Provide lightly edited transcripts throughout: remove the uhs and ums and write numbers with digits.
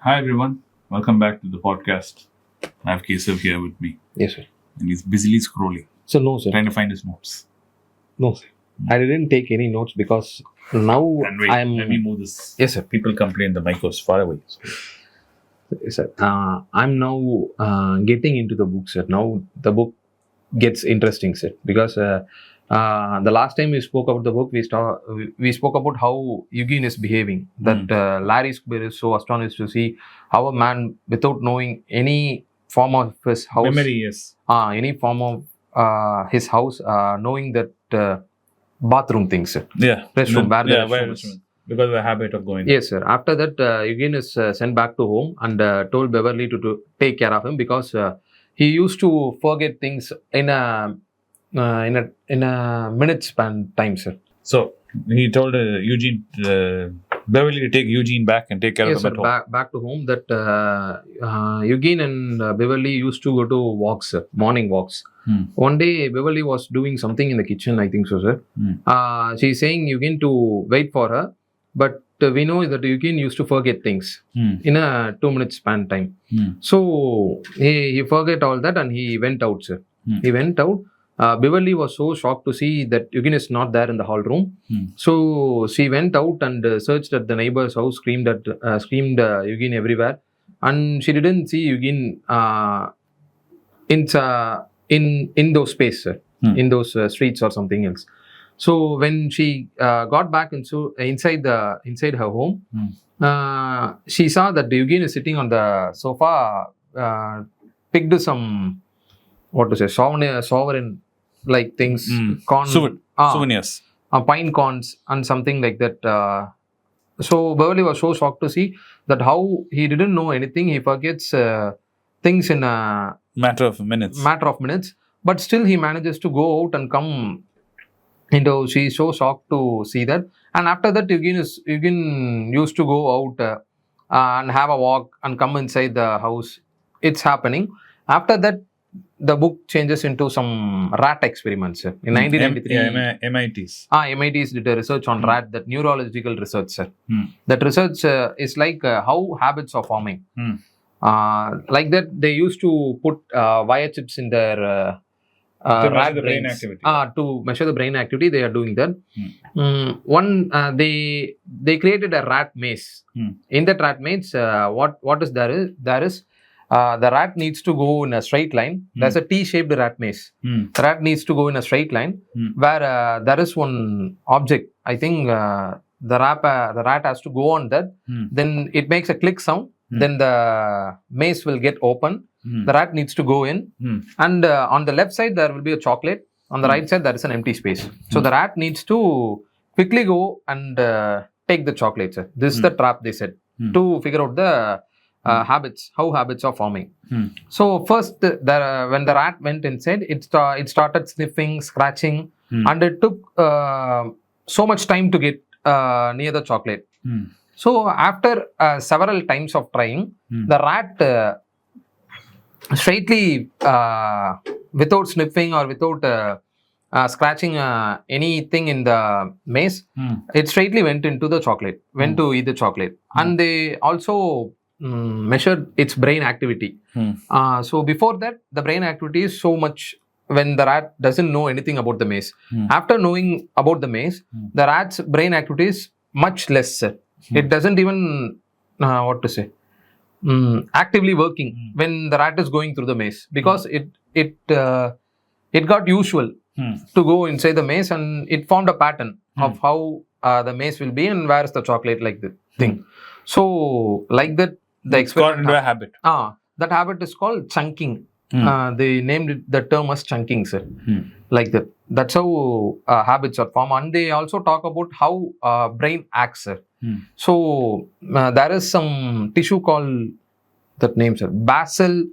Hi everyone, welcome back to the podcast. I have Kesav here with me, Yes, sir. and he's busily scrolling, So, no, sir. trying to find his notes. No, sir. I didn't take any notes because now And wait, I'm. let me move this. Yes, sir. People complain the mic was far away. So Yes, sir. I'm now getting into the book, sir. Now the book gets interesting, sir. Because the last time we spoke about the book, we spoke about how Eugene is behaving. That Larry Square is so astonished to see how a man, without knowing any form of his house, memory, yes. any form of his house, knowing that bathroom things, sir. Yeah. Restroom, where the yeah, restroom where is. restroom. Because of the habit of going. Yes, sir. After that, Eugene is sent back to home and told Beverly to take care of him because he used to forget things in a minute span time, sir. So he told Eugene, Beverly to take Eugene back and take care Yes, of sir. him at home. Back to home. That Eugene and Beverly used to go to walks, sir, morning walks. One day, Beverly was doing something in the kitchen, I think so, sir. She's saying Eugene to wait for her, but we know that Eugene used to forget things in a 2 minute span time. So he forget all that and he went out, sir. He went out. Beverly was so shocked to see that Eugene is not there in the hall room. So she went out and searched at the neighbor's house, screamed Eugene everywhere, and she didn't see Eugene in those space, sir, in those streets or something else. So when she got back inside her home, she saw that Eugene is sitting on the sofa, picked some sovereign like things, corn, Souvenirs. pine cones and something like that. So Beverly was so shocked to see that how he didn't know anything. He forgets things in a Matter of minutes. but still he manages to go out and come into. She's so shocked to see that. And after that, Eugene used to go out and have a walk and come inside the house. It's happening. After that, the book changes into some rat experiments, sir. In 1993, MITs. MITs did a research on rat, that neurological research, sir. That research is like how habits are forming. Like that, they used to put wire chips in their To measure rat the brain brains. activity. To measure the brain activity, they are doing that. They created a rat maze. In that rat maze, what is there is the rat needs to go in a straight line. There's a T-shaped rat maze. The rat needs to go in a straight line where there is one object. I think the rat has to go on that. Then it makes a click sound. Then the maze will get open. The rat needs to go in, and on the left side there will be a chocolate. On the right side there is an empty space. So the rat needs to quickly go and take the chocolate, sir. This is the trap, they said, to figure out the habits, how habits are forming. So first, when the rat went inside, it started sniffing, scratching, and it took so much time to get near the chocolate. So after several times of trying, the rat straightly, without sniffing or without scratching anything in the maze, it straightly went into the chocolate, went to eat the chocolate. And they also measured its brain activity. So before that, the brain activity is so much when the rat doesn't know anything about the maze. After knowing about the maze, the rat's brain activity is much less. It doesn't even, actively working when the rat is going through the maze, because it got usual to go inside the maze, and it formed a pattern of how the maze will be and where is the chocolate, like the thing. So like that, the It's got experiment. into a habit. That habit is called chunking. They named the term as chunking, sir. Like that. That's how habits are formed. And they also talk about how brain acts, sir. So there is some tissue called that name, sir, basal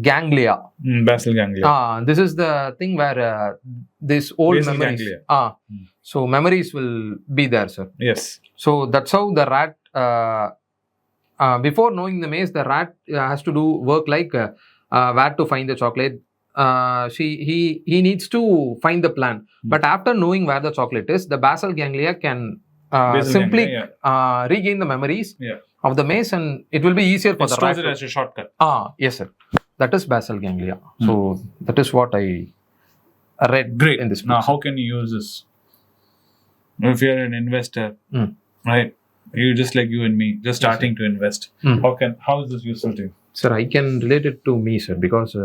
ganglia. Basal ganglia. This is the thing where this old Basal memories. ganglia. So memories will be there, sir. Yes. So that's how the rat, before knowing the maze, the rat has to do work like where to find the chocolate. He needs to find the plan. But after knowing where the chocolate is, the basal ganglia can Basal simply ganglia, yeah. regain the memories Yeah. of the maze, and it will be easier for It the stores rat. it as a shortcut. Yes, sir. That is basal ganglia. So that is what I read Great. in this book. Now, sir. how can you use this? If you're an investor, Mm. right? You just like you and me, just starting to invest. Mm. How is this useful to you? Sir, I can relate it to me, sir, because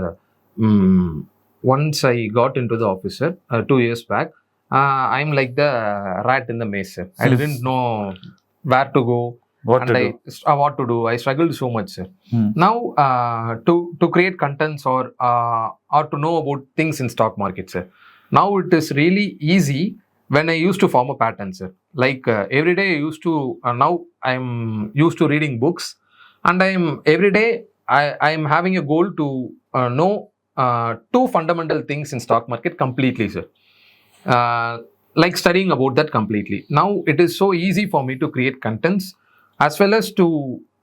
once I got into the office, sir, 2 years back, I'm like the rat in the maze, sir. I didn't know where to go What to do? what to do. I struggled so much, sir. Hmm. Now, to create contents or to know about things in stock market, sir. Now it is really easy when I used to form a pattern, sir. Like every day I used to. Now I'm used to reading books, and I'm every day I am having a goal to know two fundamental things in stock market completely, sir. Like studying about that completely. Now it is so easy for me to create contents as well as to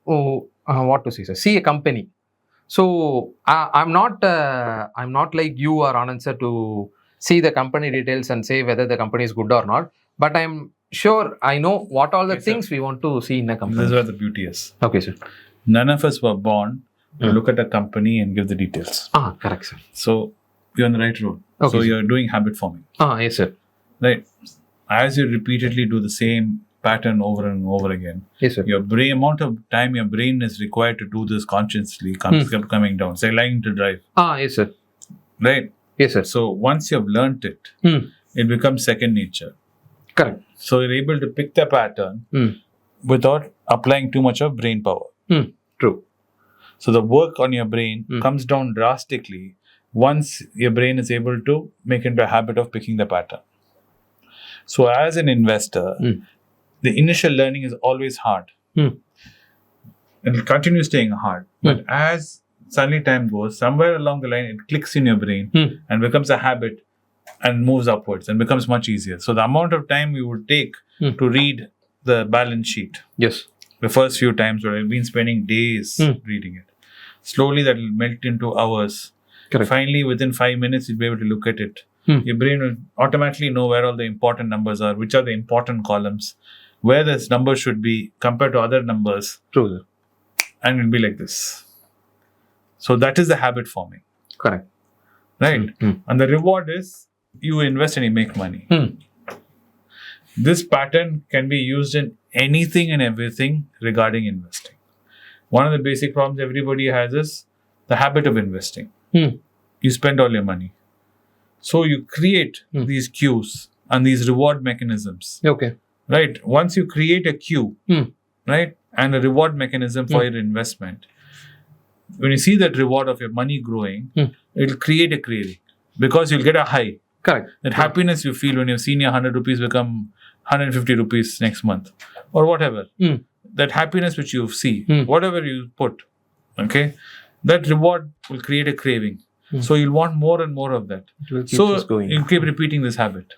what to say, sir, see a company. So I'm not like you or Anand sir to see the company details and say whether the company is good or not. But I'm sure I know what all the Okay, sir. things we want to see in a This is company. where the beauty is. Okay, sir. None of us were born to look at a company and give the details. Correct, sir. So you're on the right road. Okay, So sir. you're doing habit forming. Yes, sir. Right. As you repeatedly do the same pattern over and over again, Yes, sir. your brain amount of time your brain is required to do this consciously kept coming down. Say learning to drive. Yes, sir. Right. Yes, sir. So once you've learnt it, it becomes second nature. Correct. So you're able to pick the pattern without applying too much of brain power. True. So the work on your brain comes down drastically once your brain is able to make into a habit of picking the pattern. So as an investor, the initial learning is always hard. It will continue staying hard. But as suddenly time goes, somewhere along the line, it clicks in your brain and becomes a habit and moves upwards and becomes much easier. So the amount of time you would take to read the balance sheet, Yes. the first few times where I've been spending days reading it, slowly that will melt into hours. Correct. Finally, within 5 minutes, you'll be able to look at it. Your brain will automatically know where all the important numbers are, which are the important columns, where this number should be compared to other numbers, True, sir. and it'll be like this. So that is the habit forming, Correct. right? And the reward is you invest and you make money. This pattern can be used in anything and everything regarding investing. One of the basic problems everybody has is the habit of investing. You spend all your money. So you create these cues and these reward mechanisms, Okay. right? Once you create a cue, right, and a reward mechanism for your investment, when you see that reward of your money growing, it'll create a craving because you'll get a high. Correct. That happiness you feel when you've seen your 100 rupees become 150 rupees next month or whatever. That happiness which you see, whatever you put, okay, that reward will create a craving. So you'll want more and more of that. It will keep So us going. you keep repeating this habit.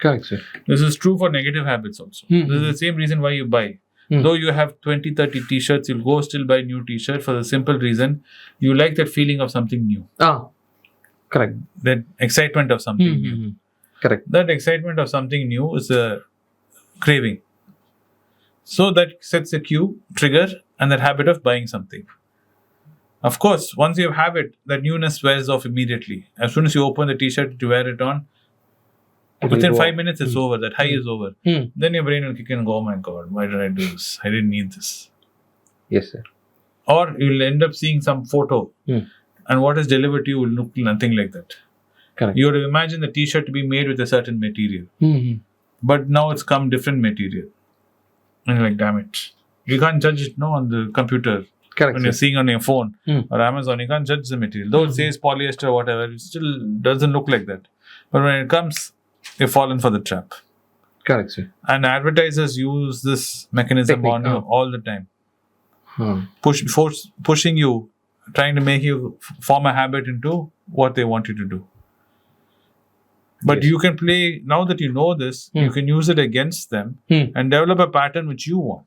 Correct, sir. This is true for negative habits also. This is the same reason why you buy. Though you have 20, 30 t-shirts, you'll go still buy new t-shirt for the simple reason you like that feeling of something new. Correct. That excitement of something new. Correct. That excitement of something new is a craving. So that sets a cue, trigger, and that habit of buying something. Of course, once you have it, that newness wears off immediately. As soon as you open the t-shirt to wear it on, within 5 minutes it's over. That high is over. Then your brain will kick in and go, oh my God, why did I do this? I didn't need this. Yes, sir. Or you'll end up seeing some photo and what is delivered to you will look nothing like that. Correct. You would have imagined the t-shirt to be made with a certain material. But now it's come different material. And you're like, damn it. You can't judge it on the computer. Correct. When you're sir. seeing on your phone or Amazon, you can't judge the material. Though it says polyester or whatever, it still doesn't look like that. But when it comes, you've fallen for the trap. Correct, sir. And advertisers use this mechanism Technique, on you all the time. Hmm. Pushing you, trying to make you form a habit into what they want you to do. But Yes. you can play, now that you know this, you can use it against them and develop a pattern which you want.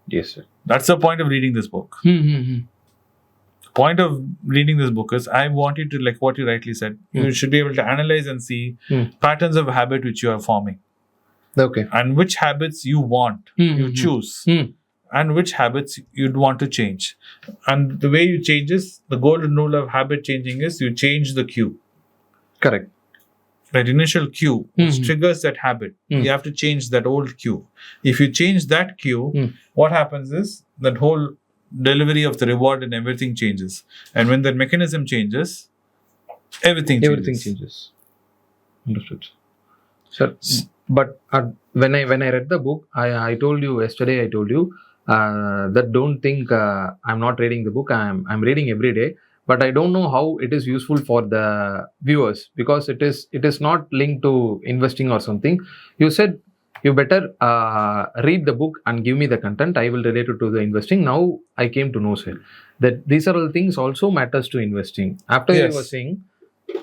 Yes, sir. That's the point of reading this book. Point of reading this book is I want you to, like what you rightly said, you should be able to analyze and see patterns of habit which you are forming. Okay. and which habits you want, you choose, and which habits you'd want to change. And the way you change is, the golden rule of habit changing is you change the cue. Correct. That initial cue which triggers that habit. You have to change that old cue. If you change that cue, what happens is that whole delivery of the reward and everything changes. And when that mechanism changes, everything changes. Understood. Sir, but when I read the book, I told you yesterday, that don't think I'm not reading the book. I'm reading every day, but I don't know how it is useful for the viewers, because it is not linked to investing or something. You said you better read the book and give me the content. I will relate it to the investing. Now I came to know, sir, that these are all things also matters to investing. After you were saying,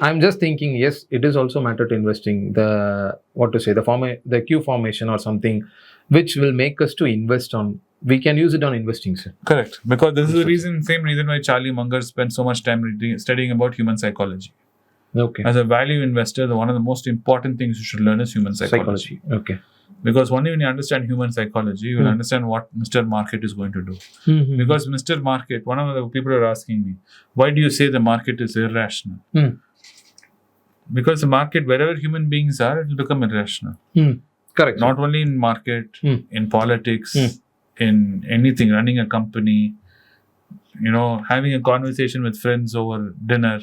I'm just thinking, yes, it is also matter to investing. The Q formation or something, which will make us to invest on. We can use it on investing, sir. Correct. Because this is the same reason why Charlie Munger spent so much time studying about human psychology. Okay. As a value investor, one of the most important things you should learn is human psychology. Okay. Because only when you understand human psychology, you will understand what Mr. Market is going to do. Because Mr. Market, one of the people are asking me, why do you say the market is irrational? Because the market, wherever human beings are, it will become irrational. Correct. Not only in market, in politics, in anything, running a company, having a conversation with friends over dinner.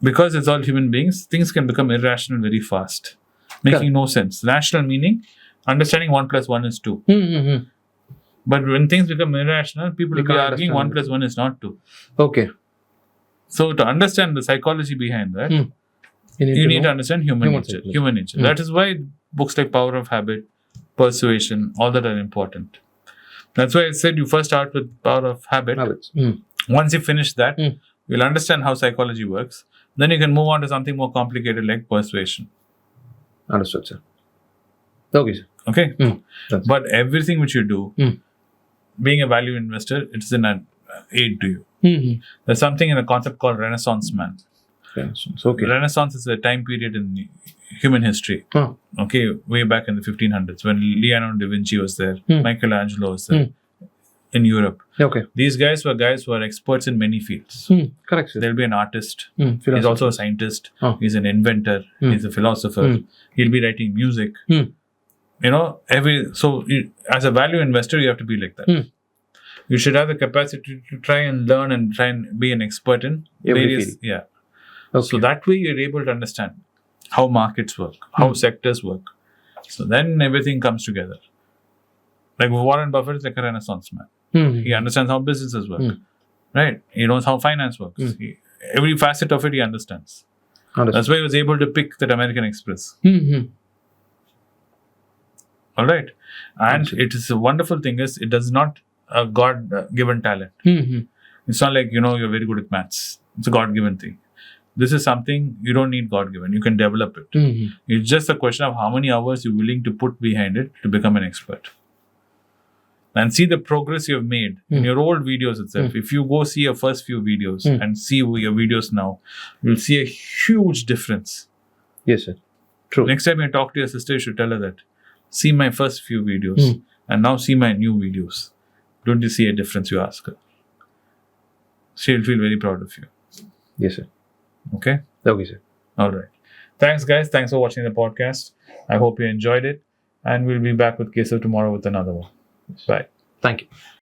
Because it's all human beings, things can become irrational very fast, making no sense. Rational meaning, understanding 1 + 1 is 2. But when things become irrational, people will be arguing 1 + 1 is not 2. Okay. So to understand the psychology behind that, you need to understand human nature. That is why books like Power of Habit, Persuasion, all that are important. That's why I said you first start with Power of Habit. Once you finish that, you'll understand how psychology works. Then you can move on to something more complicated like Persuasion. Understood, sir. Okay, sir. Okay? But everything which you do, being a value investor, it's an aid to you. There's something in a concept called Renaissance man. Renaissance is a time period in human history. Okay, way back in the 1500s when Leonardo da Vinci was there, Michelangelo was there in Europe. Okay. These guys were experts in many fields. Correct, sir. There'll be an artist. He's also a scientist. He's an inventor. He's a philosopher. He'll be writing music. As a value investor, you have to be like that. You should have the capacity to try and learn and try and be an expert in various. Yeah. Okay. So that way you're able to understand how markets work, how sectors work. So then everything comes together. Like Warren Buffett is like a Renaissance man. He understands how businesses work. Right? He knows how finance works. Every facet of it he understands. That's why he was able to pick that American Express. All right. And it is a wonderful thing is it does not a God-given talent. It's not like, you're very good at maths. It's a God-given thing. This is something you don't need God-given. You can develop it. It's just a question of how many hours you're willing to put behind it to become an expert. And see the progress you've made in your old videos itself. If you go see your first few videos and see your videos now, you'll see a huge difference. Yes, sir. True. Next time you talk to your sister, you should tell her that. See my first few videos and now see my new videos. Don't you see a difference, you ask her. She'll feel very proud of you. Yes, sir. Okay? Okay, sir. All right. Thanks, guys. Thanks for watching the podcast. I hope you enjoyed it. And we'll be back with Keshav tomorrow with another one. Bye. Thank you.